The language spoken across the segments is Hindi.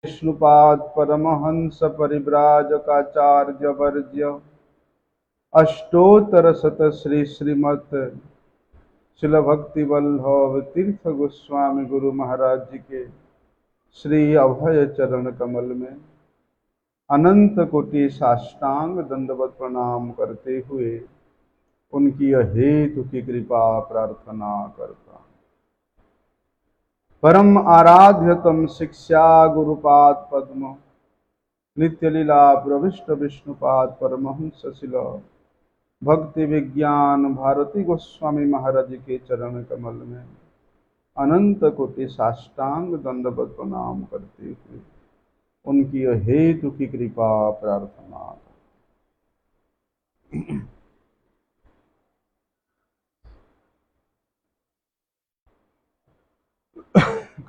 विष्णुपाद परमहंस परिव्राजकाचार्य वर्ज्य अष्टोत्तर शत श्री श्रीमत शिल भक्ति वल्लभ तीर्थ गोस्वामी गुरु महाराज जी के श्री अभय चरण कमल में अनंत कोटि साष्टांग दंडवत प्रणाम करते हुए उनकी हेतु की कृपा प्रार्थना करता। परम आराध्य तम शिक्षा गुरुपाद पद्म नित्य लीला प्रविष्ट विष्णुपाद परमहंस शिल भक्ति विज्ञान भारती गोस्वामी महाराज के चरण कमल में अनंत कोटि साष्टांग दंडवत प्रणाम करते हुए उनकी हेतु की कृपा प्रार्थना।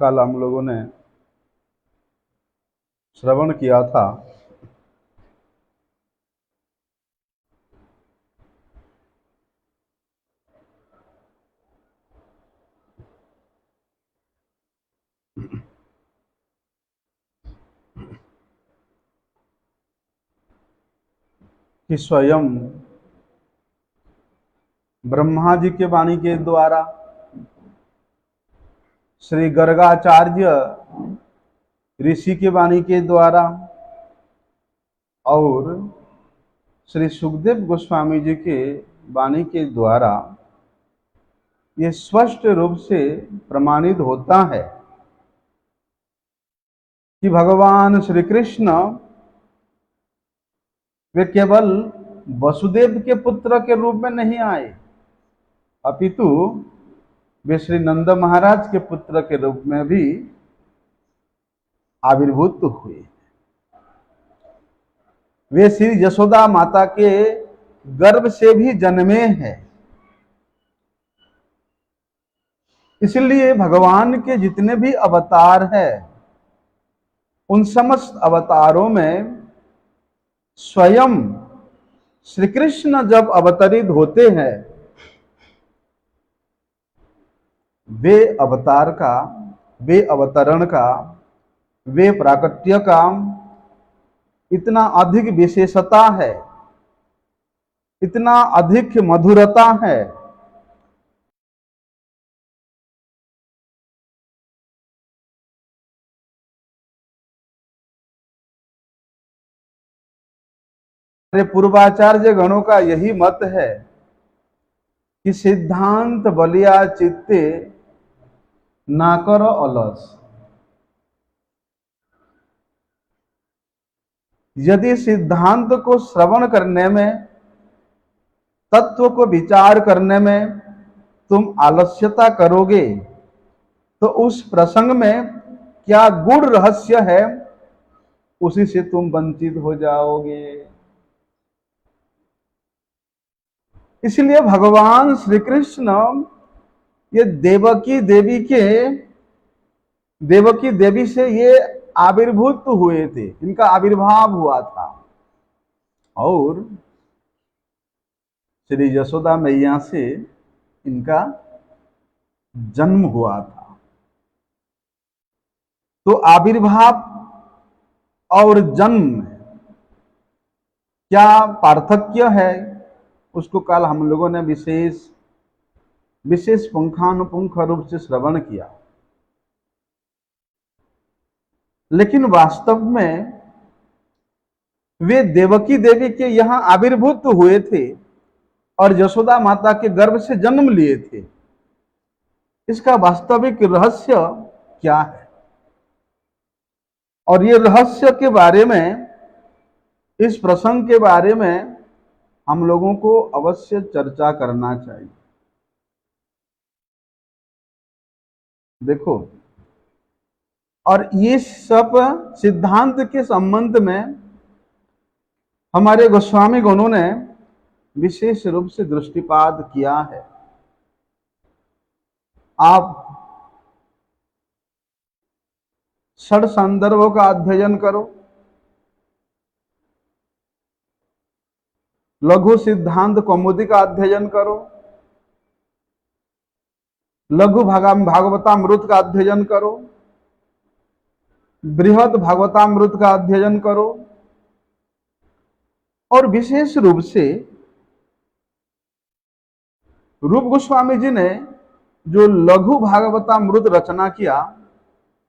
कल हम लोगों ने श्रवण किया था कि स्वयं ब्रह्मा जी के वाणी के द्वारा श्री गर्गाचार्य ऋषि के वाणी के द्वारा और श्री सुखदेव गोस्वामी जी के वाणी के द्वारा ये स्पष्ट रूप से प्रमाणित होता है कि भगवान श्री कृष्ण वे केवल वसुदेव के पुत्र के रूप में नहीं आए, अपितु वे श्री नंद महाराज के पुत्र के रूप में भी आविर्भूत हुए। वे श्री यशोदा माता के गर्भ से भी जन्मे हैं। इसलिए भगवान के जितने भी अवतार हैं उन समस्त अवतारों में स्वयं श्री कृष्ण जब अवतरित होते हैं वे अवतार का, वे अवतरण का, वे प्राकट्य का इतना अधिक विशेषता है, इतना अधिक मधुरता है पूर्वाचार्य गणों का यही मत है कि सिद्धांत बलिया चित्ते ना करो अलस। यदि सिद्धांत को श्रवण करने में, तत्व को विचार करने में तुम आलस्यता करोगे तो उस प्रसंग में क्या गुण रहस्य है उसी से तुम वंचित हो जाओगे। इसलिए भगवान श्री कृष्ण ये देवकी देवी से ये आविर्भूत हुए थे, इनका आविर्भाव हुआ था और श्री यशोदा मैया से इनका जन्म हुआ था। तो आविर्भाव और जन्म क्या पार्थक्य है उसको कल हम लोगों ने विशेष पुंखानुपुंख रूप से श्रवण किया। लेकिन वास्तव में वे देवकी देवी के यहां आविर्भूत हुए थे और यशोदा माता के गर्भ से जन्म लिए थे। इसका वास्तविक रहस्य क्या है और ये रहस्य के बारे में, इस प्रसंग के बारे में हम लोगों को अवश्य चर्चा करना चाहिए। देखो, और ये सब सिद्धांत के संबंध में हमारे गोस्वामी गणों ने विशेष रूप से दृष्टिपात किया है। आप षड संदर्भों का अध्ययन करो, लघु सिद्धांत कौमुदी का अध्ययन करो, लघु भागवतामृत का अध्ययन करो, बृहद भागवतामृत का अध्ययन करो, और विशेष रूप से रूप गोस्वामी जी ने जो लघु भागवतामृत रचना किया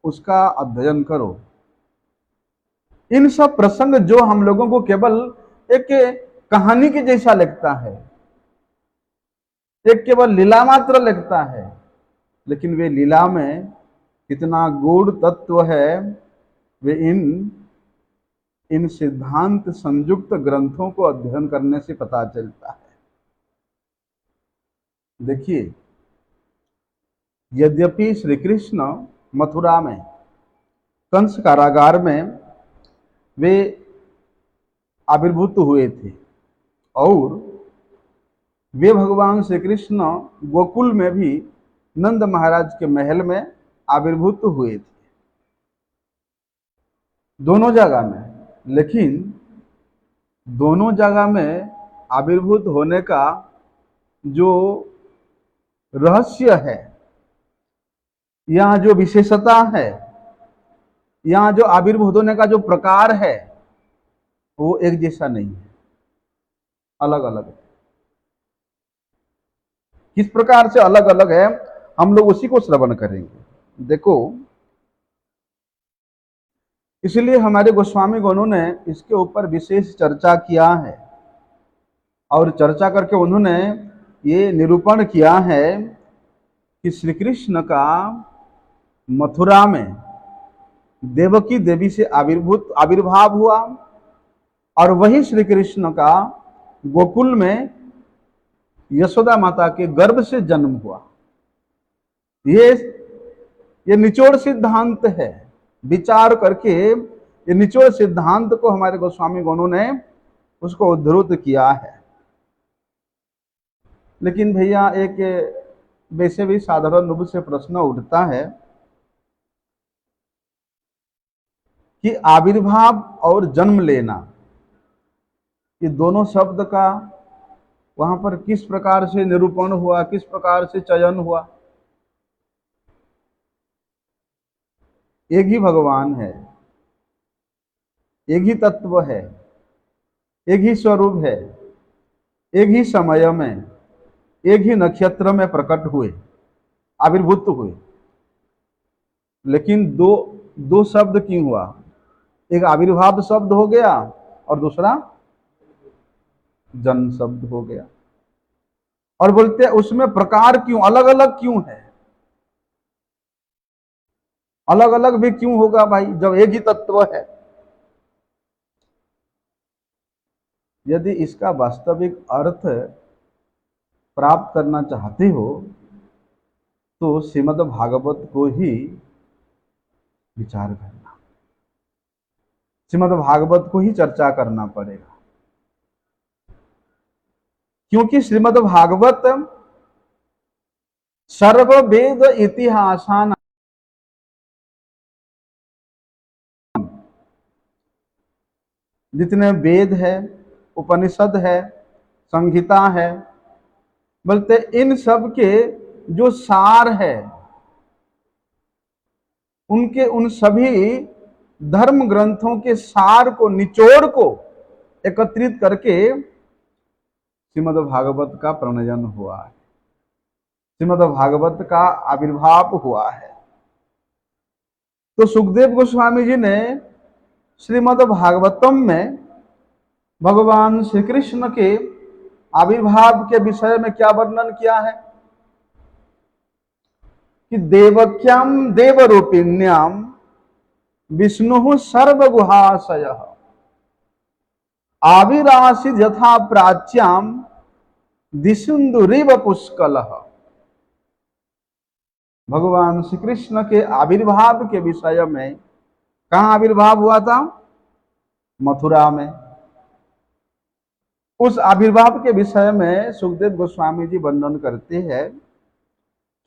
उसका अध्ययन करो। इन सब प्रसंग जो हम लोगों को केवल एक कहानी के जैसा लगता है, एक केवल लीला मात्र लगता है, लेकिन वे लीला में कितना गूढ़ तत्व है, वे इन सिद्धांत संयुक्त ग्रंथों को अध्ययन करने से पता चलता है। देखिए, यद्यपि श्री कृष्ण मथुरा में कंस कारागार में वे आविर्भूत हुए थे, और वे भगवान श्री कृष्ण गोकुल में भी नंद महाराज के महल में आविर्भूत हुए थे, दोनों जगह में। लेकिन दोनों जगह में आविर्भूत होने का जो रहस्य है, यहाँ जो विशेषता है, यहाँ जो आविर्भूत होने का जो प्रकार है, वो एक जैसा नहीं है, अलग अलग है। किस प्रकार से अलग अलग है, हम लोग उसी को श्रवण करेंगे। देखो, इसलिए हमारे गोस्वामी गणों ने इसके ऊपर विशेष चर्चा किया है, और चर्चा करके उन्होंने ये निरूपण किया है कि श्री कृष्ण का मथुरा में देवकी देवी से आविर्भाव हुआ, और वही श्री कृष्ण का गोकुल में यशोदा माता के गर्भ से जन्म हुआ। ये निचोड़ सिद्धांत है। विचार करके ये निचोड़ सिद्धांत को हमारे गोस्वामी गणों ने उसको उद्धृत किया है। लेकिन भैया, एक वैसे भी साधारण रूप से प्रश्न उठता है कि आविर्भाव और जन्म लेना, ये दोनों शब्द का वहां पर किस प्रकार से निरूपण हुआ, किस प्रकार से चयन हुआ। एक ही भगवान है, एक ही तत्व है, एक ही स्वरूप है, एक ही समय में, एक ही नक्षत्र में प्रकट हुए, आविर्भूत हुए। लेकिन दो शब्द क्यों हुआ? एक आविर्भाव शब्द हो गया और दूसरा जन्म शब्द हो गया। और बोलते हैं उसमें प्रकार क्यों अलग अलग क्यों है? अलग अलग भी क्यों होगा भाई, जब एक ही तत्व है? यदि इसका वास्तविक अर्थ प्राप्त करना चाहते हो तो श्रीमद् भागवत को ही विचार करना, श्रीमद् भागवत को ही चर्चा करना पड़ेगा। क्योंकि श्रीमद् भागवत सर्व वेद इतिहासान, जितने वेद है, उपनिषद है, संहिता है, बोलते इन सब के जो सार है, उनके उन सभी धर्म ग्रंथों के सार को, निचोड़ को एकत्रित करके श्रीमद् भागवत का प्रणयन हुआ है, श्रीमद् भागवत का आविर्भाव हुआ है। तो सुखदेव गोस्वामी जी ने श्रीमद् भागवतम में भगवान श्री कृष्ण के आविर्भाव के विषय में क्या वर्णन किया है कि देवक्याम देवरूपिण्याम विष्णु सर्वगुहाशय आविरासित यथा प्राच्याम दिशुंदुरिव पुष्कल। भगवान श्री कृष्ण के आविर्भाव के विषय में कहाँ आविर्भाव हुआ था? मथुरा में। उस आविर्भाव के विषय में सुखदेव गोस्वामी जी वर्णन करते हैं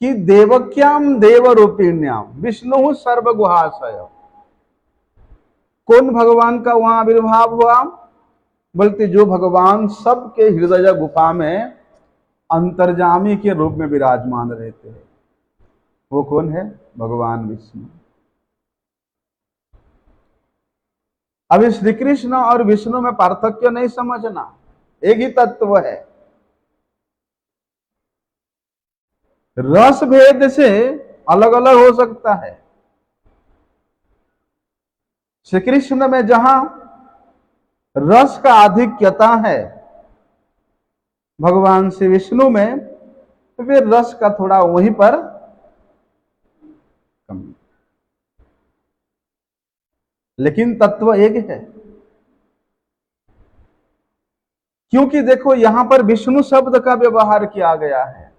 कि देवक्याम देवरूपिण्याम विष्णु सर्वगुहाशय। कौन भगवान का वहां आविर्भाव हुआ? बोलते जो भगवान सबके हृदय गुफा में अंतर्जामी के रूप में विराजमान रहते हैं। वो कौन है? भगवान विष्णु। अभी श्री कृष्ण और विष्णु में पार्थक्य नहीं समझना, एक ही तत्व है। रस भेद से अलग अलग हो सकता है। श्री कृष्ण में जहां रस का आधिक्यता है, भगवान श्री विष्णु में तो फिर रस का थोड़ा वहीं पर कम, लेकिन तत्व एक है। क्योंकि देखो यहां पर विष्णु शब्द का व्यवहार किया गया है।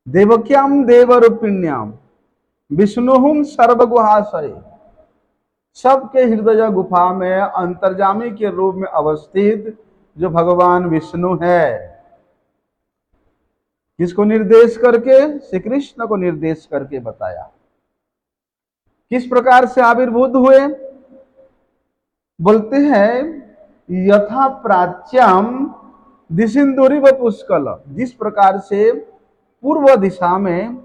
देवक्याम देवरूपिण्याम विष्णुहुम सर्वगुहाशय, सबके हृदय गुफा में अंतर्जामी के रूप में अवस्थित जो भगवान विष्णु है, किसको निर्देश करके? श्री कृष्ण को निर्देश करके बताया। किस प्रकार से आविर्भूत हुए? बोलते हैं यथा प्राच्याम दिशिंदुरिव पुष्कल, जिस प्रकार से पूर्व दिशा में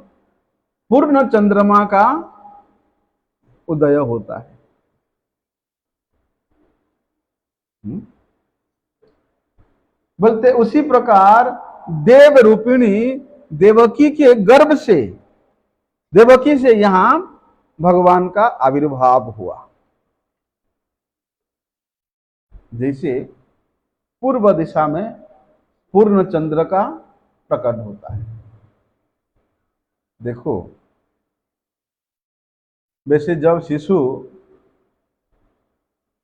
पूर्ण चंद्रमा का उदय होता है। बोलते उसी प्रकार देव रूपिणी देवकी के गर्भ से, देवकी से यहां भगवान का आविर्भाव हुआ। जैसे पूर्व दिशा में पूर्ण चंद्र का प्रकट होता है। देखो वैसे जब शिशु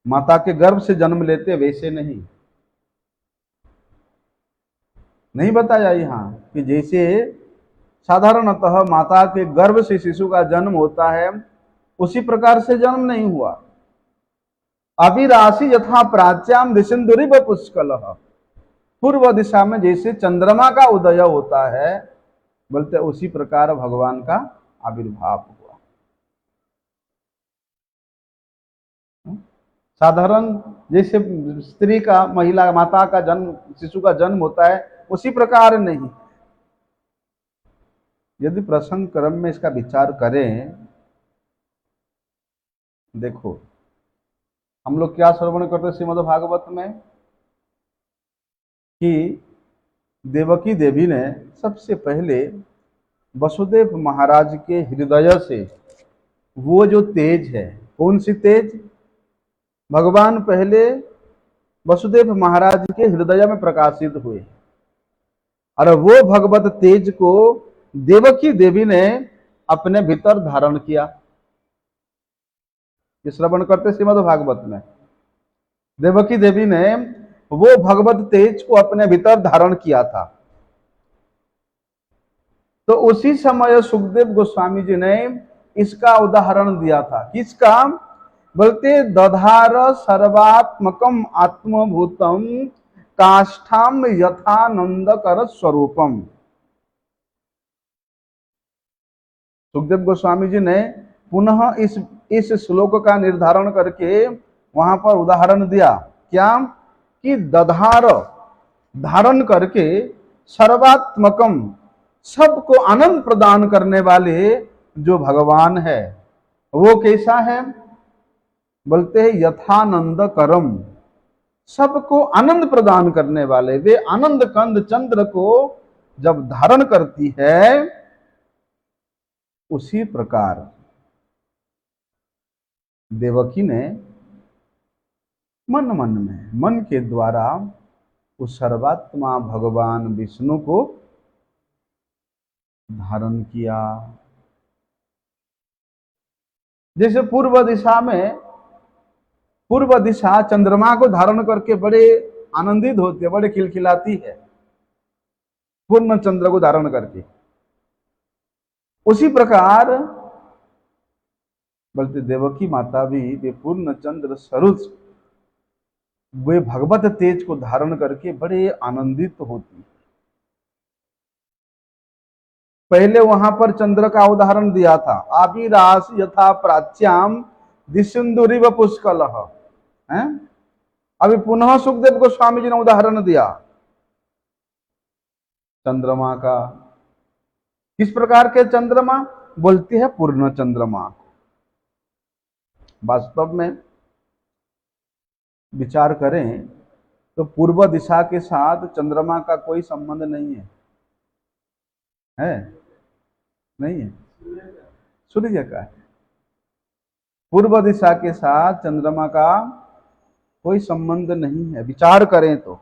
माता के गर्भ से जन्म लेते वैसे नहीं बताया यहाँ कि जैसे साधारणतः माता के गर्भ से शिशु का जन्म होता है उसी प्रकार से जन्म नहीं हुआ। अभिराशि यथा प्राच्याम दिशिंदुरिव पुष्कल, पूर्व दिशा में जैसे चंद्रमा का उदय होता है, बोलते उसी प्रकार भगवान का आविर्भाव हुआ। साधारण जैसे स्त्री का, महिला माता का जन्म, शिशु का जन्म होता है उसी प्रकार नहीं। यदि प्रसंग क्रम में इसका विचार करें, देखो हम लोग क्या श्रवण करते हैं श्रीमद् भागवत में कि देवकी देवी ने सबसे पहले वसुदेव महाराज के हृदय से वो जो तेज है, कौन सी तेज? भगवान पहले वसुदेव महाराज के हृदय में प्रकाशित हुए और वो भगवत तेज को देवकी देवी ने अपने भीतर धारण किया। श्रवण करते श्रीमद् भागवत में देवकी देवी ने वो भगवत तेज को अपने भीतर धारण किया था। तो उसी समय सुखदेव गोस्वामी जी ने इसका उदाहरण दिया था। किसका? बोलते दधार सर्वात्मकम आत्मभूतम काष्ठाम यथानंद कर स्वरूपम। सुखदेव गोस्वामी जी ने पुनः इस श्लोक का निर्धारण करके वहां पर उदाहरण दिया। क्या? कि दधार, धारण करके, सर्वात्मकम, सबको आनंद प्रदान करने वाले जो भगवान है वो कैसा है? बोलते हैं यथानंद करम, सबको आनंद प्रदान करने वाले। वे आनंद कंद चंद्र को जब धारण करती है उसी प्रकार देवकी ने मन के द्वारा उस सर्वात्मा भगवान विष्णु को धारण किया। जैसे पूर्व दिशा चंद्रमा को धारण करके बड़े आनंदित होती है, बड़े खिलखिलाती है पूर्ण चंद्र को धारण करके, उसी प्रकार बोलते देवकी माता भी वे पूर्ण चंद्र स्वरूप वे भगवत तेज को धारण करके बड़े आनंदित होती। पहले वहां पर चंद्र का उदाहरण दिया था, आविरास यथा प्राच्याम दिशिंदुरिव पुष्कल है। अभी पुनः सुखदेव गोस्वामी जी ने उदाहरण दिया चंद्रमा का। किस प्रकार के चंद्रमा? बोलती है पूर्ण चंद्रमा। वास्तव में विचार करें तो पूर्व दिशा के साथ चंद्रमा का कोई संबंध नहीं है, है? नहीं है, सूर्य का है। पूर्व दिशा के साथ चंद्रमा का कोई संबंध नहीं है, विचार करें तो।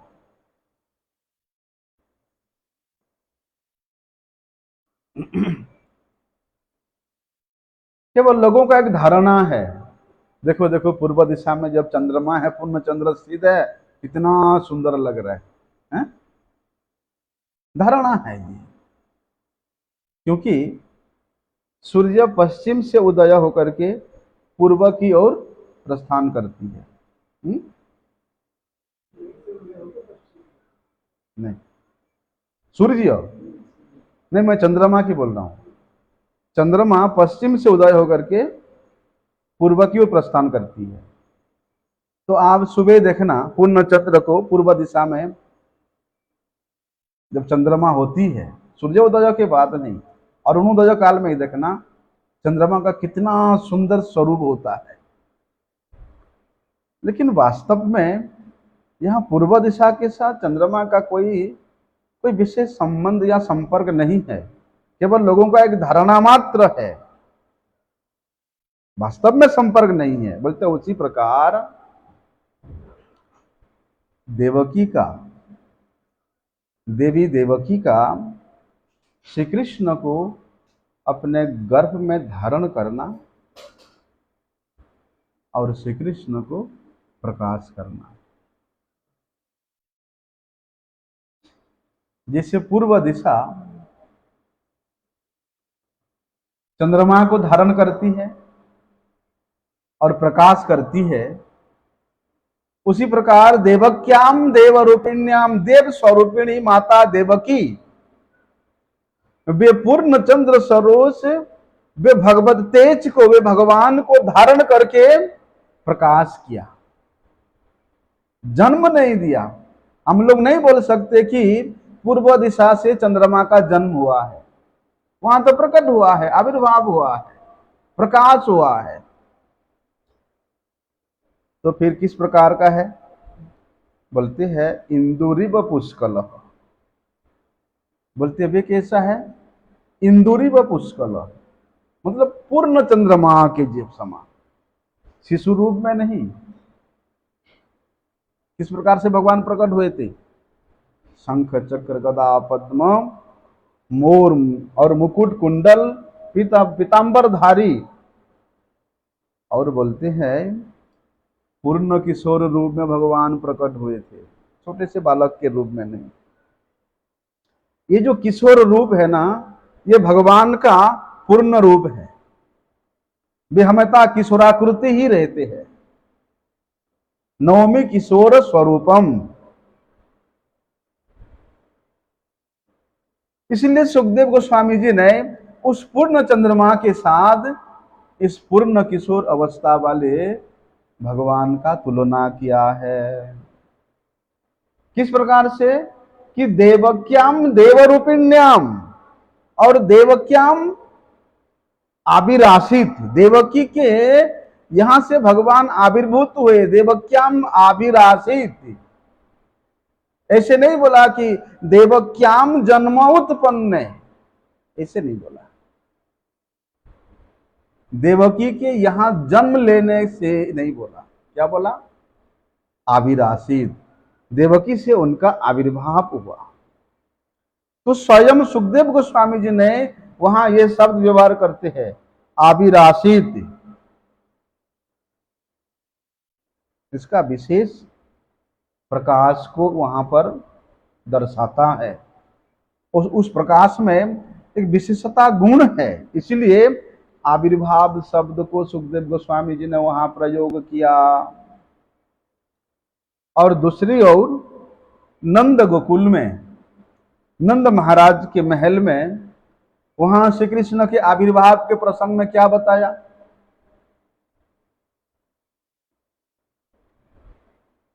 केवल लोगों का एक धारणा है। देखो देखो, पूर्व दिशा में जब चंद्रमा है, पूर्ण चंद्र स्थित है, कितना सुंदर लग रहा है? धारणा है ये, क्योंकि सूर्य पश्चिम से उदय होकर के पूर्व की ओर प्रस्थान करती है। नहीं, सूर्य नहीं, मैं चंद्रमा की बोल रहा हूं। चंद्रमा पश्चिम से उदय होकर के पूर्व की ओर प्रस्थान करती है। तो आप सुबह देखना पूर्ण चंद्र को पूर्व दिशा में जब चंद्रमा होती है, सूर्योदय के बाद नहीं, अरुणोदय काल में ही देखना चंद्रमा का कितना सुंदर स्वरूप होता है। लेकिन वास्तव में यहाँ पूर्व दिशा के साथ चंद्रमा का कोई विशेष संबंध या संपर्क नहीं है, केवल लोगों का एक धारणा मात्र है, वास्तव में संपर्क नहीं है। बोलते उसी प्रकार देवी देवकी का श्री कृष्ण को अपने गर्भ में धारण करना और श्री कृष्ण को प्रकाश करना, जैसे पूर्व दिशा चंद्रमा को धारण करती है और प्रकाश करती है, उसी प्रकार देवक्याम देवरूपिण्याम देव स्वरूपिणी माता देवकी वे पूर्ण चंद्र सरोज, वे भगवत तेज को, वे भगवान को धारण करके प्रकाश किया, जन्म नहीं दिया। हम लोग नहीं बोल सकते कि पूर्व दिशा से चंद्रमा का जन्म हुआ है, वहां तो प्रकट हुआ है, आविर्भाव हुआ है, प्रकाश हुआ है। तो फिर किस प्रकार का है? बोलते हैं इंदुरिव पुष्कल। बोलते वे कैसा है? इंदुरिव पुष्कल, मतलब पूर्ण चंद्रमा के जीव समान, शिशु रूप में नहीं। किस प्रकार से भगवान प्रकट हुए थे? शंख चक्र गदा पद्म मोर और मुकुट कुंडल पीतांबर धारी, और बोलते हैं पूर्ण किशोर रूप में भगवान प्रकट हुए थे, छोटे से बालक के रूप में नहीं। ये जो किशोर रूप है ना, ये भगवान का पूर्ण रूप है। वे हमेशा किशोराकृति ही रहते हैं। नवमी किशोर स्वरूपम। इसलिए सुखदेव गोस्वामी जी ने उस पूर्ण चंद्रमा के साथ इस पूर्ण किशोर अवस्था वाले भगवान का तुलना किया है। किस प्रकार से? कि देवक्याम देवरूपिण्याम, और देवक्याम आविरासित, देवकी के यहां से भगवान आविर्भूत हुए, देवक्याम आविरासित। ऐसे नहीं बोला कि देवक्याम जन्मोत्पन्न, ऐसे नहीं बोला। देवकी के यहां जन्म लेने से नहीं बोला, क्या बोला? आविरासित, देवकी से उनका आविर्भाव हुआ। तो स्वयं सुखदेव गोस्वामी जी ने वहां ये शब्द व्यवहार करते हैं, आविरासित। इसका विशेष प्रकाश को वहां पर दर्शाता है। उस प्रकाश में एक विशेषता गुण है, इसलिए आविर्भाव शब्द को सुखदेव गोस्वामी जी ने वहां प्रयोग किया। और दूसरी ओर नंद गोकुल में, नंद महाराज के महल में, वहां श्री कृष्ण के आविर्भाव के प्रसंग में क्या बताया?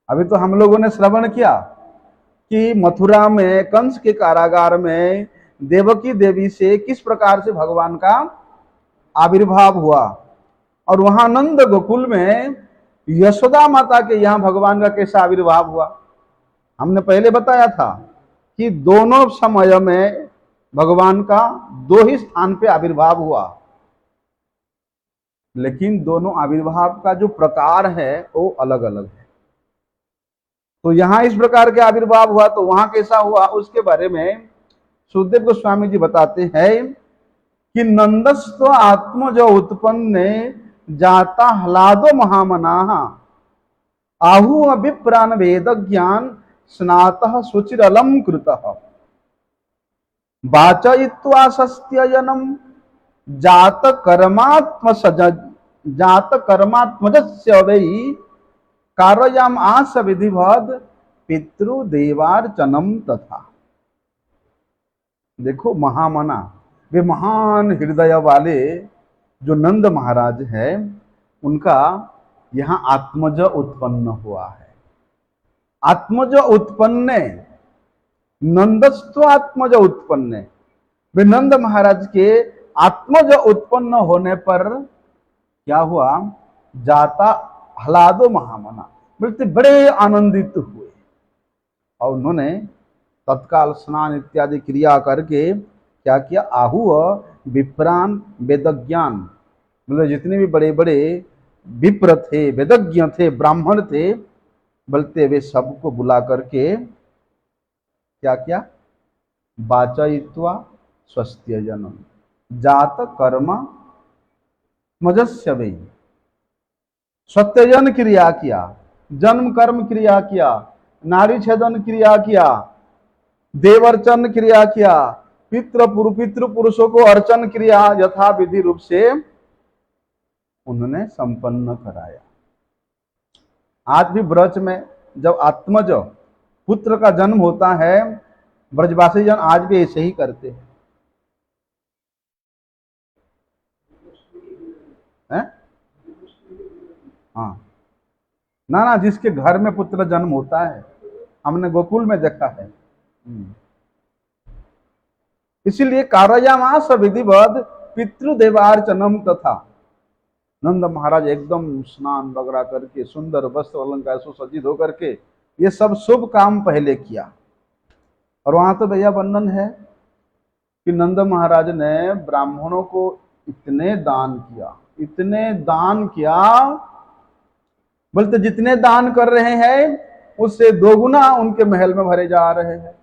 अभी तो हम लोगों ने श्रवण किया कि मथुरा में कंस के कारागार में देवकी देवी से किस प्रकार से भगवान का आविर्भाव हुआ। और वहां नंद गोकुल में यशोदा माता के यहाँ भगवान का कैसा आविर्भाव हुआ। हमने पहले बताया था कि दोनों समय में भगवान का दो ही स्थान पे आविर्भाव हुआ, लेकिन दोनों आविर्भाव का जो प्रकार है वो अलग अलग है। तो यहां इस प्रकार के आविर्भाव हुआ तो वहां कैसा हुआ, उसके बारे में सुखदेव गोस्वामी जी बताते हैं कि नंदस्व आत्मज उत्पन्न जाता ह्लादो महामना आहु अभिप्राण वेद ज्ञान स्नातः शुचिरलम कृतः वाचयित्वा सस्त्यजनम जात कर्मात्मजस्य वै कारयाम आस विधिवद पितृदेवार्चनम तथा। देखो महामना, वे महान हृदय वाले जो नंद महाराज है, उनका यहाँ आत्मज उत्पन्न हुआ है। आत्मज उत्पन्न, नंदस्व आत्मज उत्पन्न, वे नंद महाराज के आत्मज उत्पन्न होने पर क्या हुआ, जाता ह्लादो महामना, बोलते बड़े आनंदित हुए और उन्होंने तत्काल स्नान इत्यादि क्रिया करके क्या किया, आहु विप्रान वेदज्ञान, मतलब जितने भी बड़े बड़े विप्र थे, वेदज्ञ थे, ब्राह्मण थे, बोलते वे सबको बुला करके क्या किया, वाचयित्वा स्वस्त्यजनम जात कर्म मजस्य वै, सत्यजन क्रिया किया, जन्म कर्म क्रिया किया, नारी छेदन क्रिया किया, देवर्चन क्रिया किया, पितृ पुरुषों को अर्चन क्रिया यथा विधि रूप से उन्होंने संपन्न कराया। आज भी ब्रज में जब आत्मज पुत्र का जन्म होता है, ब्रजवासी जन आज भी ऐसे ही करते हैं। हाँ, ना जिसके घर में पुत्र जन्म होता है, हमने गोकुल में देखा है। इसीलिए कारयामास विधिवद पितृदेवार्चनम तथा, नंद महाराज एकदम स्नान वगैरह करके सुंदर वस्त्र अलंकार सुसज्जित होकर के ये सब शुभ काम पहले किया। और वहां तो भैया वर्णन है कि नंद महाराज ने ब्राह्मणों को इतने दान किया, इतने दान किया, बोलते जितने दान कर रहे हैं उससे दोगुना उनके महल में भरे जा रहे हैं।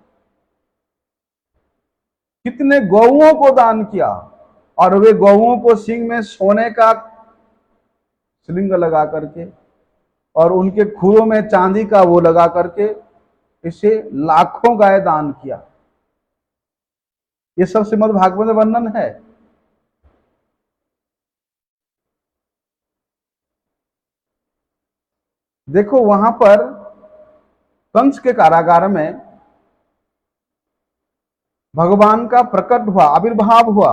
कितने गौओं को दान किया, और वे गौओं को सिंह में सोने का श्रृंग लगा करके और उनके खुरों में चांदी का वो लगा करके इसे लाखों गाय दान किया। ये सब श्रीमद् भागवत में वर्णन है। देखो वहां पर कंस के कारागार में भगवान का प्रकट हुआ, आविर्भाव हुआ,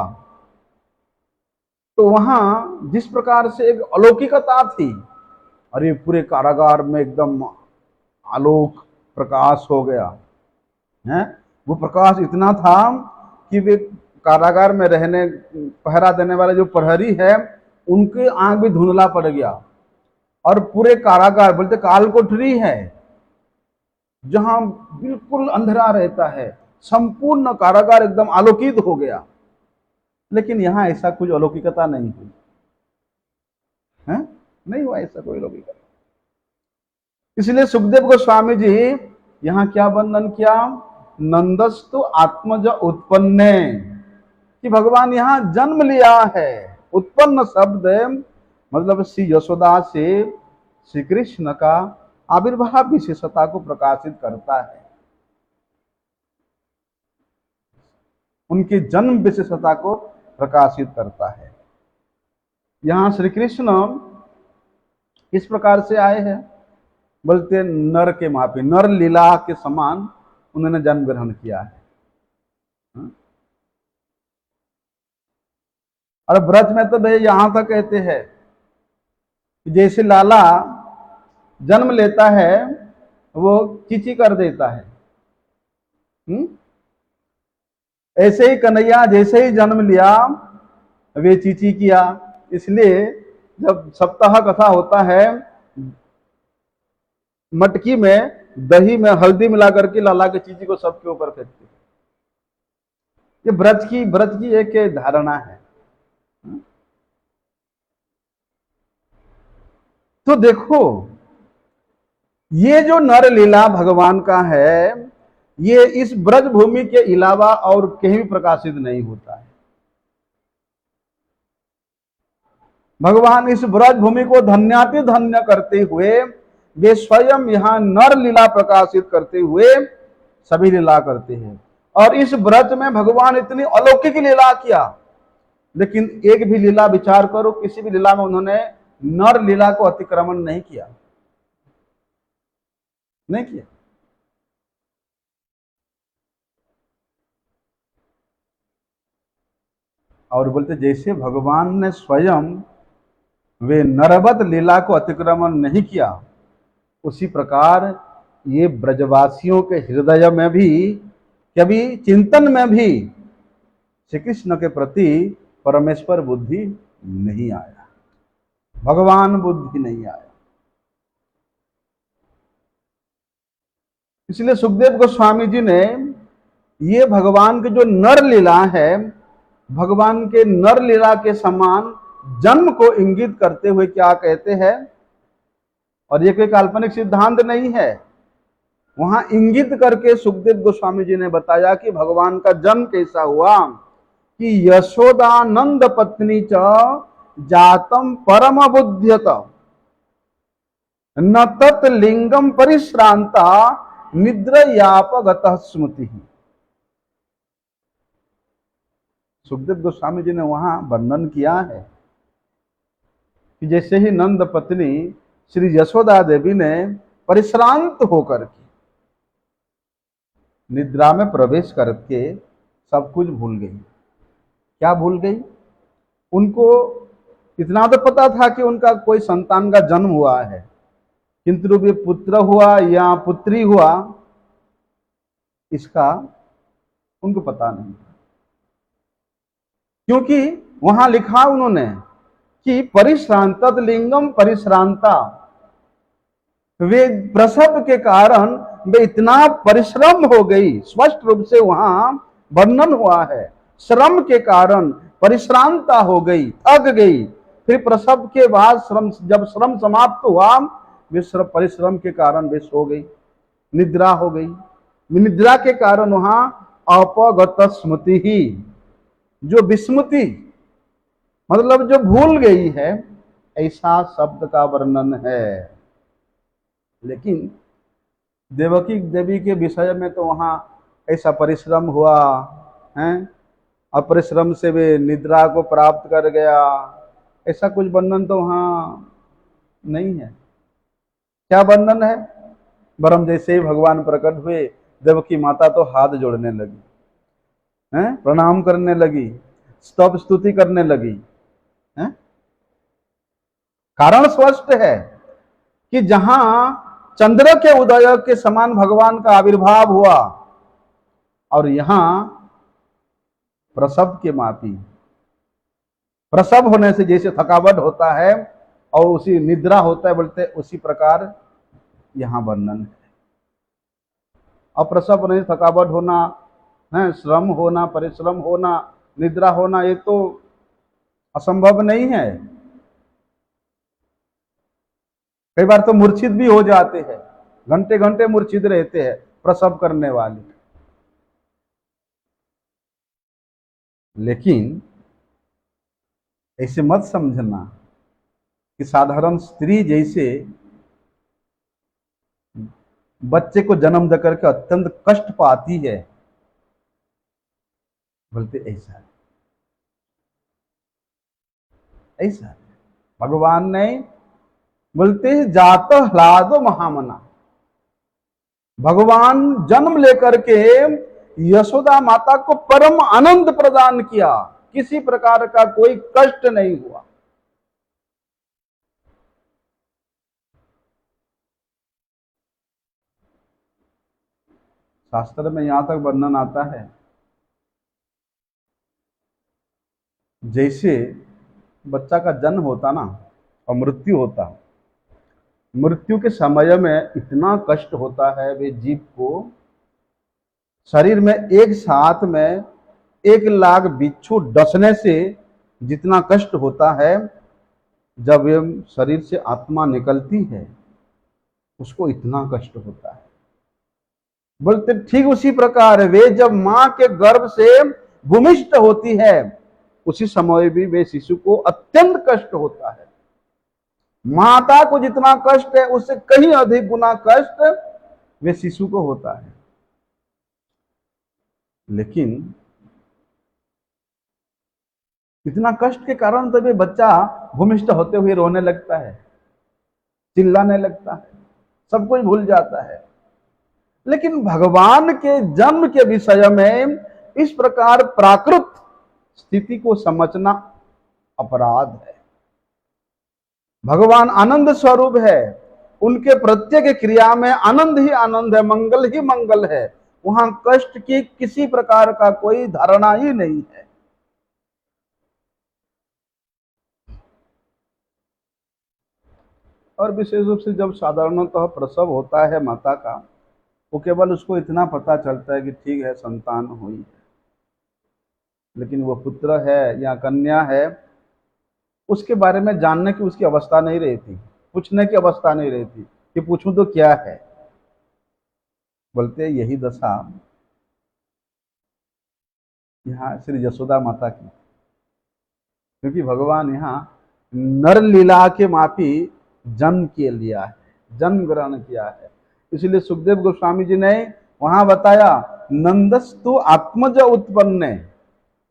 तो वहां जिस प्रकार से एक अलौकिकता थी, और ये पूरे कारागार में एकदम आलोक प्रकाश हो गया है। वो प्रकाश इतना था कि वे कारागार में रहने पहरा देने वाले जो प्रहरी है उनके आंख भी धुंधला पड़ गया, और पूरे कारागार, बोलते काल कोठरी है जहां बिल्कुल अंधेरा रहता है, संपूर्ण कारागार एकदम आलोकित हो गया। लेकिन यहां ऐसा कुछ अलौकिकता नहीं हुई है, नहीं हुआ ऐसा कोई अलौकिकता। इसलिए सुखदेव गोस्वामी जी यहां क्या वर्णन किया, नंदस्तु आत्मज उत्पन्न, कि भगवान यहां जन्म लिया है। उत्पन्न शब्द मतलब श्री यशोदा से श्री कृष्ण का आविर्भाव विशेषता को प्रकाशित करता है, उनके जन्म विशेषता को प्रकाशित करता है। यहां श्री कृष्ण किस प्रकार से आए हैं, बोलते नर के मापी, नर लीला के समान उन्होंने जन्म ग्रहण किया है। और ब्रज में तो भाई यहां तक कहते हैं कि जैसे लाला जन्म लेता है वो चीची कर देता है, ऐसे ही कन्हैया जैसे ही जन्म लिया वे चीची किया। इसलिए जब सप्ताह कथा होता है, मटकी में दही में हल्दी मिला करके लाला की चीज को सबके ऊपर फेंकते। ये ब्रज की एक धारणा है। तो देखो, ये जो नर लीला भगवान का है, ये इस ब्रज भूमि के अलावा और कहीं भी प्रकाशित नहीं होता है। भगवान इस ब्रज भूमि को धन्याति धन्य करते हुए वे स्वयं यहां नर लीला प्रकाशित करते हुए सभी लीला करते हैं। और इस ब्रज में भगवान इतनी अलौकिक लीला किया, लेकिन एक भी लीला विचार करो, किसी भी लीला में उन्होंने नर लीला को अतिक्रमण नहीं किया, नहीं किया। और बोलते जैसे भगवान ने स्वयं वे नरवत लीला को अतिक्रमण नहीं किया, उसी प्रकार ये ब्रजवासियों के हृदय में भी, कभी चिंतन में भी श्री कृष्ण के प्रति परमेश्वर बुद्धि नहीं आया, भगवान बुद्धि नहीं आया। इसलिए सुखदेव गोस्वामी जी ने ये भगवान की जो नर लीला है, भगवान के नर लीला के समान जन्म को इंगित करते हुए क्या कहते हैं, और ये कोई काल्पनिक सिद्धांत नहीं है, वहां इंगित करके सुखदेव गोस्वामी जी ने बताया कि भगवान का जन्म कैसा हुआ कि यशोदानंद पत्नी च जातम परम बुद्ध्यत न तत् लिंगम परिश्रांता निद्रयापगत स्मृति। सुखदेव गोस्वामी जी ने वहां वर्णन किया है कि जैसे ही नंद पत्नी श्री यशोदा देवी ने परिश्रांत होकर के निद्रा में प्रवेश करके सब कुछ भूल गई। क्या भूल गई? उनको इतना तो पता था कि उनका कोई संतान का जन्म हुआ है, किंतु वे पुत्र हुआ या पुत्री हुआ इसका उनको पता नहीं, क्योंकि वहां लिखा उन्होंने कि परिश्रांत लिंगम परिश्रांता, वे प्रसव के कारण वे इतना परिश्रम हो गई, स्पष्ट रूप से वहां वर्णन हुआ है, श्रम के कारण परिश्रांता हो गई, थक गई। फिर प्रसव के बाद जब श्रम समाप्त हुआ, वे परिश्रम के वहां वे सो गई, निद्रा हो गई। निद्रा के कारण वहां अपगत स्मृति ही, जो विस्मृति मतलब जो भूल गई है, ऐसा शब्द का वर्णन है। लेकिन देवकी देवी के विषय में तो वहां ऐसा परिश्रम हुआ है, अपरिश्रम से वे निद्रा को प्राप्त कर गया, ऐसा कुछ वर्णन तो वहां नहीं है। क्या वर्णन है? बरम जैसे ही भगवान प्रकट हुए, देवकी माता तो हाथ जोड़ने लगी, हैं, प्रणाम करने लगी, स्तव स्तुति करने लगी, हैं? कारण स्पष्ट है कि जहां चंद्र के उदय के समान भगवान का आविर्भाव हुआ, और यहां प्रसव के मापी, प्रसव होने से जैसे थकावट होता है और उसी निद्रा होता है, बोलते उसी प्रकार यहां वर्णन है। और प्रसव होने से थकावट होना है, श्रम होना, परिश्रम होना, निद्रा होना, ये तो असंभव नहीं है। कई बार तो मूर्छित भी हो जाते हैं, घंटे घंटे मूर्छित रहते हैं प्रसव करने वाले। लेकिन ऐसे मत समझना कि साधारण स्त्री जैसे बच्चे को जन्म देकर के अत्यंत कष्ट पाती है, बोलते ऐसा है, ऐसा है। भगवान ने बोलते जात ह्लाद महामना, भगवान जन्म लेकर के यशोदा माता को परम आनंद प्रदान किया, किसी प्रकार का कोई कष्ट नहीं हुआ। शास्त्र में यहां तक वर्णन आता है, जैसे बच्चा का जन्म होता ना, और मृत्यु होता है। मृत्यु के समय में इतना कष्ट होता है वे जीव को, शरीर में एक साथ में 1,00,000 बिच्छू डसने से जितना कष्ट होता है, जब ये शरीर से आत्मा निकलती है उसको इतना कष्ट होता है। बोलते ठीक उसी प्रकार वे जब मां के गर्भ से भूमिष्ठ होती है उसी समय भी वे शिशु को अत्यंत कष्ट होता है। माता को जितना कष्ट है उससे कहीं अधिक गुना कष्ट वे शिशु को होता है। लेकिन इतना कष्ट के कारण तो वे बच्चा भूमिष्ठ होते हुए रोने लगता है, चिल्लाने लगता है, सब कुछ भूल जाता है। लेकिन भगवान के जन्म के विषय में इस प्रकार प्राकृत स्थिति को समझना अपराध है। भगवान आनंद स्वरूप है, उनके प्रत्येक क्रिया में आनंद ही आनंद है, मंगल ही मंगल है, वहां कष्ट की किसी प्रकार का कोई धारणा ही नहीं है। और विशेष रूप से जब साधारणतः प्रसव होता है माता का, वो केवल उसको इतना पता चलता है कि ठीक है संतान हुई है, लेकिन वो पुत्र है या कन्या है उसके बारे में जानने की उसकी अवस्था नहीं रहती, पूछने की अवस्था नहीं रहती कि पूछूं तो क्या है। बोलते यही दशा यहाँ श्री यशोदा माता की, क्योंकि भगवान यहाँ नर लीला के मापी जन्म के लिया है, जन्म ग्रहण किया है। इसलिए सुखदेव गोस्वामी जी ने वहां बताया नंदस्तु आत्मज उत्पन्न,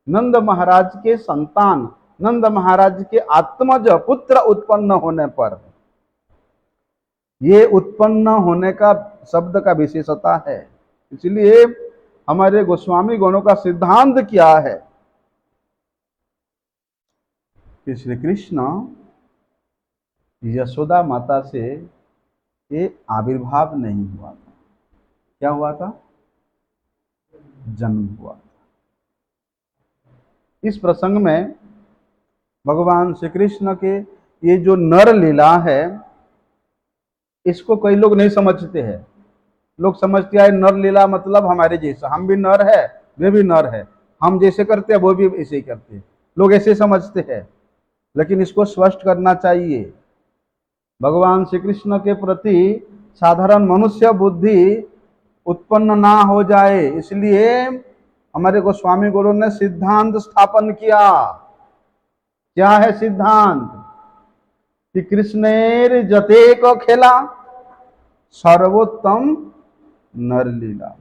नंद महाराज के संतान, नंद महाराज के आत्मज पुत्र उत्पन्न होने पर, ये उत्पन्न होने का शब्द का विशेषता है। इसलिए हमारे गोस्वामी गणों का सिद्धांत क्या है कि श्री कृष्ण यशोदा माता से ये आविर्भाव नहीं हुआ था। क्या हुआ था? जन्म हुआ था। इस प्रसंग में भगवान श्री कृष्ण के ये जो नर लीला है इसको कई लोग नहीं समझते हैं। लोग समझते हैं नर लीला मतलब हमारे जैसा, हम भी नर है वे भी नर है, हम जैसे करते हैं वो भी ऐसे ही करते हैं, लोग ऐसे समझते हैं। लेकिन इसको स्पष्ट करना चाहिए, भगवान श्री कृष्ण के प्रति साधारण मनुष्य बुद्धि उत्पन्न ना हो जाए, इसलिए हमारे गोस्वामी गुरु ने सिद्धांत स्थापन किया। क्या है सिद्धांत? कि कृष्णेर जते को खेला सर्वोत्तम नर लीला,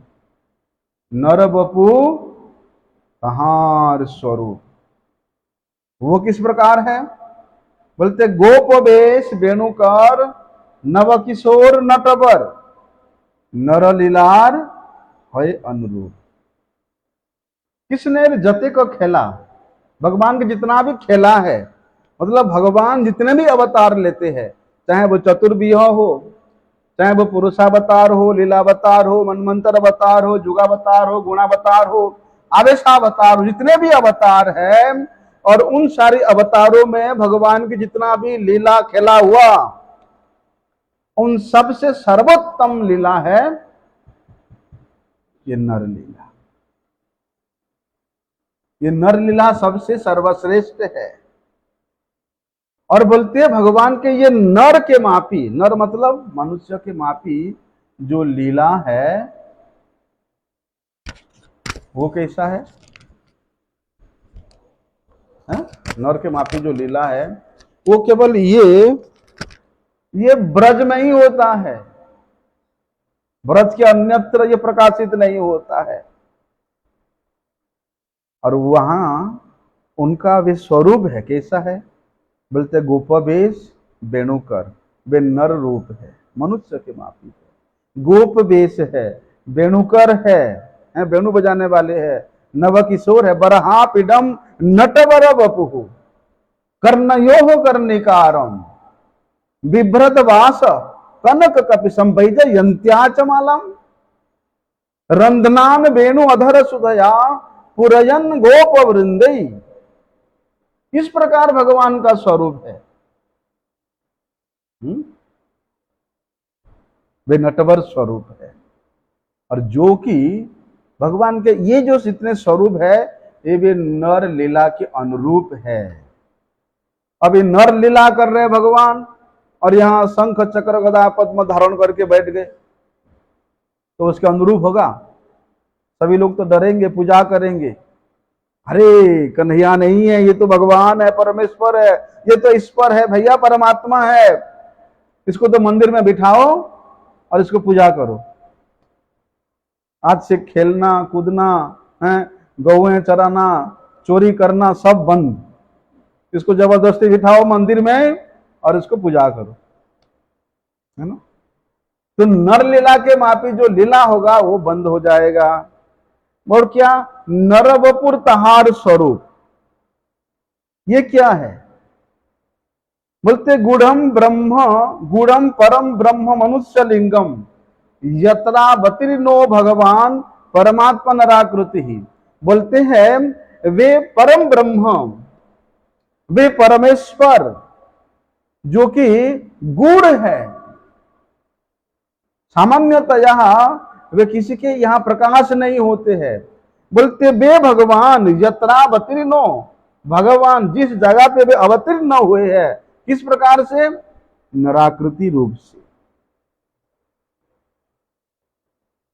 नर बपू कहार स्वरूप। वो किस प्रकार है? बोलते गोप वेश वेणुकर नव किशोर नटवर नर लीलार है अनुरूप। किसने जते को खेला, भगवान के जितना भी खेला है, मतलब भगवान जितने भी अवतार लेते हैं, चाहे वो चतुर्विह हो, चाहे वो पुरुषावतार हो, लीलावतार हो, मनमंत्र अवतार हो, जुगावतार हो, गुणावतार हो, आवेशावतार हो, जितने भी अवतार है, और उन सारे अवतारों में भगवान की जितना भी लीला खेला हुआ, उन सबसे सर्वोत्तम लीला है ये नर लीला। ये नर लीला सबसे सर्वश्रेष्ठ है। और बोलते हैं भगवान के ये नर के मापी, नर मतलब मनुष्य के मापी जो लीला है वो कैसा है? नर के मापी जो लीला है वो केवल ये ब्रज में ही होता है, ब्रज के अन्यत्र ये प्रकाशित नहीं होता है। और वहां उनका वे स्वरूप है, कैसा है? बोलते गोपवेश वेणुकर, वे नर रूप है, मनुष्य के मापी है। गोप वेश है, वेणुकर है, वेणु बजाने वाले है, नव किशोर है, बरहा पिडम नटवर बपु कर्णयो कर्णिकारम बिभ्रत वास कनक कपि संभैज यंत्याचमालम रंधनान वेणु अधर सुधया पुरयन गोप वृंदई। इस प्रकार भगवान का स्वरूप है। वे नटवर स्वरूप है। और जो कि भगवान के ये जो जितने स्वरूप है ये वे नर लीला के अनुरूप है। अब ये नर लीला कर रहे भगवान और यहाँ शंख चक्र गदा पद्म धारण करके बैठ गए, तो उसके अनुरूप होगा। सभी लोग तो डरेंगे, पूजा करेंगे, अरे कन्हैया नहीं है, ये तो भगवान है, परमेश्वर है, ये तो ईश्वर है भैया, परमात्मा है, इसको तो मंदिर में बिठाओ और इसको पूजा करो। आज से खेलना कूदना है, गौएं चराना, चोरी करना सब बंद। इसको जबरदस्ती बिठाओ मंदिर में और इसको पूजा करो, है ना। तो नर लीला के मापी जो लीला होगा वो बंद हो जाएगा। और क्या, नरवपुर तहार स्वरूप, ये क्या है? बोलते गुढ़म ब्रह्म, गुढ़म परम ब्रह्म मनुष्य लिंगम यत्रावतीर्णो भगवान परमात्मा नराकृति ही। बोलते हैं वे परम ब्रह्म, वे परमेश्वर जो कि गूढ़ है, सामान्यतः वे किसी के यहाँ प्रकाश नहीं होते हैं। बोलते वे भगवान यत्रावतीर्णो, भगवान जिस जगह पे वे अवतीर्ण हुए हैं, किस प्रकार से? नराकृति रूप से।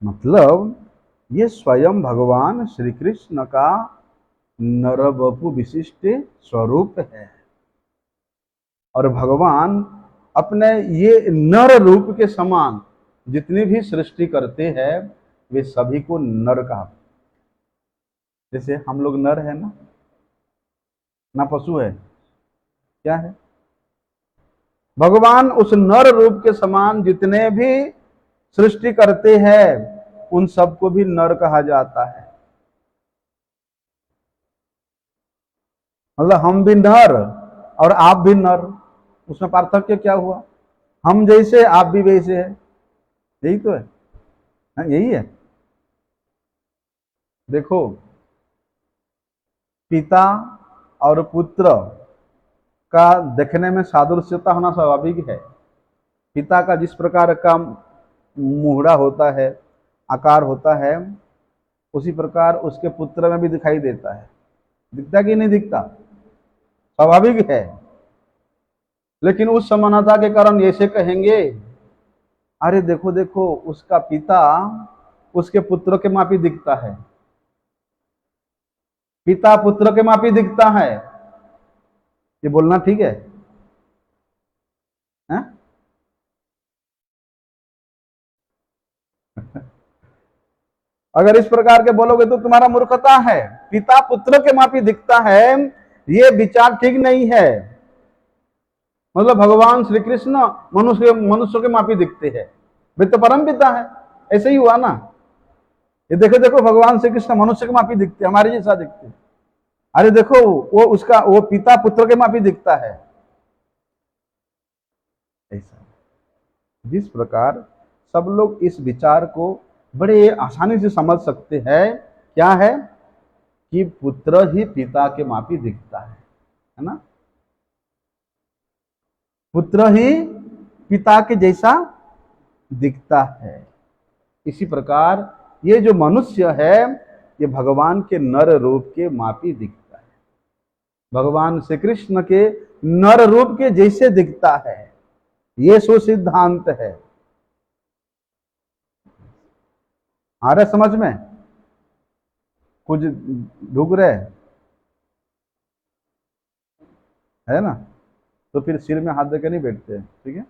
मतलब ये स्वयं भगवान श्री कृष्ण का नरवपु विशिष्ट स्वरूप है। और भगवान अपने ये नर रूप के समान जितनी भी सृष्टि करते हैं वे सभी को नर कहा। जैसे हम लोग नर है ना पशु है, क्या है? भगवान उस नर रूप के समान जितने भी सृष्टि करते हैं उन सबको भी नर कहा जाता है। मतलब हम भी नर और आप भी नर, उसमें पार्थक्य क्या हुआ? हम जैसे आप भी वैसे है, यही तो है, यही है। देखो, पिता और पुत्र का देखने में सादृश्यता होना स्वाभाविक है। पिता का जिस प्रकार का मुहरा होता है, आकार होता है, उसी प्रकार उसके पुत्र में भी दिखाई देता है। दिखता कि नहीं दिखता? स्वाभाविक है। लेकिन उस समानता के कारण ऐसे कहेंगे, अरे देखो देखो उसका पिता उसके पुत्र के मापी दिखता है, पिता पुत्र के मापी दिखता है। ये बोलना ठीक है? अगर इस प्रकार के बोलोगे तो तुम्हारा मूर्खता है। पिता पुत्र के मापी दिखता है, ये विचार ठीक नहीं है। मतलब भगवान श्री कृष्ण मनुष्य के मापी दिखते हैं, वे तो परम पिता है। ऐसे ही हुआ ना। ये देखो देखो भगवान श्री कृष्ण मनुष्य के मापी दिखते, हमारे जैसा दिखते। अरे देखो वो पिता पुत्र के मापी दिखता है। ऐसा जिस प्रकार सब लोग इस विचार को बड़े आसानी से समझ सकते हैं, क्या है कि पुत्र ही पिता के मापी दिखता है ना। पुत्र ही पिता के जैसा दिखता है। इसी प्रकार ये जो मनुष्य है ये भगवान के नर रूप के मापी दिखता है, भगवान श्री कृष्ण के नर रूप के जैसे दिखता है। ये सुसिद्धांत है। आ रहे समझ में? कुछ ढूंढ रहे है ना? तो फिर सिर में हाथ देकर नहीं बैठते, ठीक है?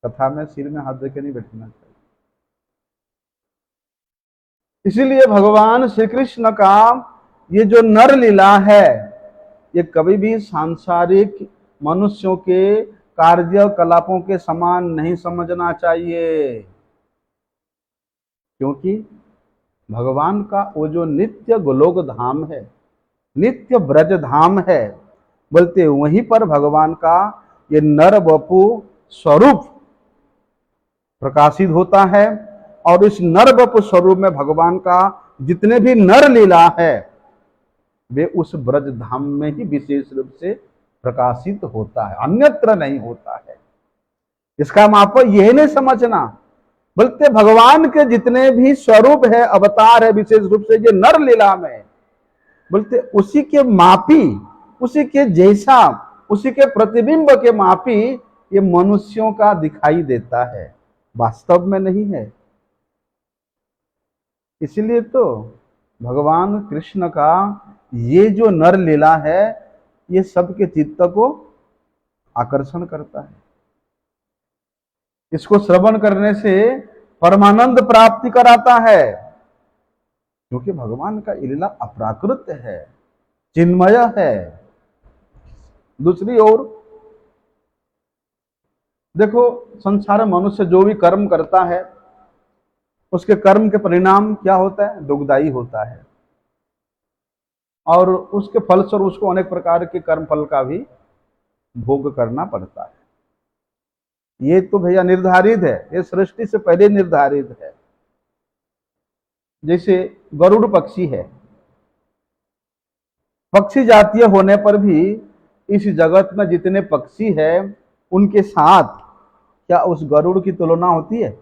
कथा में सिर में हाथ देकर नहीं बैठना चाहिए। इसीलिए भगवान श्री कृष्ण का ये जो नर लीला है ये कभी भी सांसारिक मनुष्यों के कार्यकलापों के समान नहीं समझना चाहिए। क्योंकि भगवान का वो जो नित्य गोलोक धाम है, नित्य ब्रज धाम है, बोलते वहीं पर भगवान का ये नर वपु स्वरूप प्रकाशित होता है। और इस नर वपु स्वरूप में भगवान का जितने भी नर लीला है वे उस ब्रज धाम में ही विशेष रूप से प्रकाशित होता है, अन्यत्र नहीं होता है। इसका मापक यही नहीं समझना, बोलते भगवान के जितने भी स्वरूप है, अवतार है, विशेष रूप से ये नर लीला में, बोलते उसी के मापी, उसी के जैसा, उसी के प्रतिबिंब के मापी ये मनुष्यों का दिखाई देता है, वास्तव में नहीं है। इसलिए तो भगवान कृष्ण का ये जो नर लीला है, ये सबके चित्त को आकर्षण करता है। इसको श्रवण करने से परमानंद प्राप्ति कराता है, क्योंकि भगवान का लीला अपराकृत है, चिन्मय है। दूसरी ओर देखो, संसार में मनुष्य जो भी कर्म करता है, उसके कर्म के परिणाम क्या होता है? दुखदायी होता है, और उसके फलस्वरूप उसको अनेक प्रकार के कर्म फल का भी भोग करना पड़ता है। ये तो भैया निर्धारित है, ये सृष्टि से पहले निर्धारित है। जैसे गरुड़ पक्षी है, पक्षी जातीय होने पर भी इस जगत में जितने पक्षी है, उनके साथ क्या उस गरुड़ की तुलना होती है?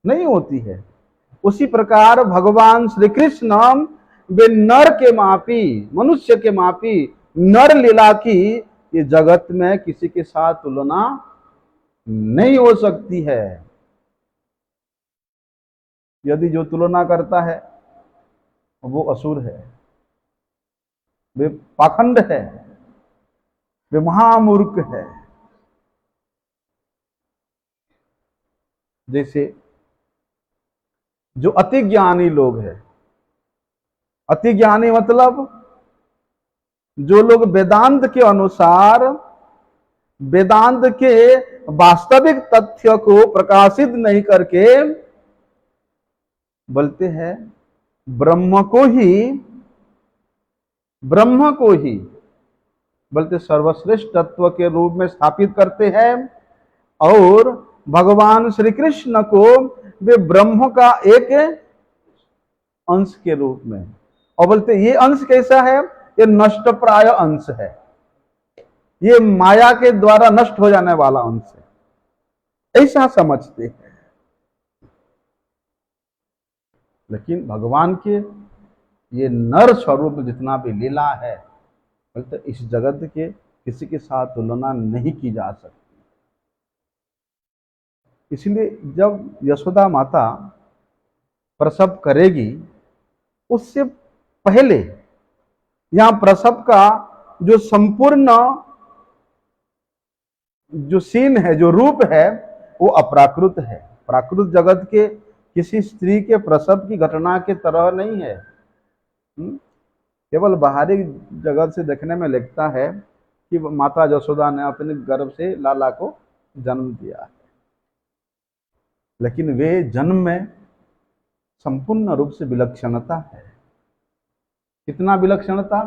नहीं होती है। उसी प्रकार भगवान श्री कृष्ण वे नर के मापी, मनुष्य के मापी नर लीला की ये जगत में किसी के साथ तुलना नहीं हो सकती है। यदि जो तुलना करता है वो असुर है, वे पाखंड है, वे महामूर्ख है। जैसे जो अति ज्ञानी लोग हैं, अति ज्ञानी मतलब जो लोग वेदांत के अनुसार वेदांत के वास्तविक तथ्य को प्रकाशित नहीं करके बोलते हैं ब्रह्म को ही बोलते सर्वश्रेष्ठ तत्व के रूप में स्थापित करते हैं, और भगवान श्री कृष्ण को वे ब्रह्म का एक अंश के रूप में, और बोलते ये अंश कैसा है? ये नष्ट प्राय अंश है, ये माया के द्वारा नष्ट हो जाने वाला अंश है, ऐसा समझते हैं। लेकिन भगवान के ये नर स्वरूप जितना भी लीला है, बोलते इस जगत के किसी के साथ तुलना नहीं की जा सकती। इसलिए जब यशोदा माता प्रसव करेगी, उससे पहले यहां प्रसव का जो संपूर्ण जो सीन है, जो रूप है, वो अप्राकृत है। प्राकृत जगत के किसी स्त्री के प्रसव की घटना के तरह नहीं है। केवल बाहरी जगत से देखने में लगता है कि माता यशोदा ने अपने गर्भ से लाला को जन्म दिया है, लेकिन वे जन्म में संपूर्ण रूप से विलक्षणता है। कितना विलक्षणता?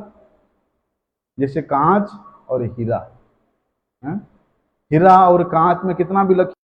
जैसे कांच और हीरा, हीरा और कांच में कितना विलक्षण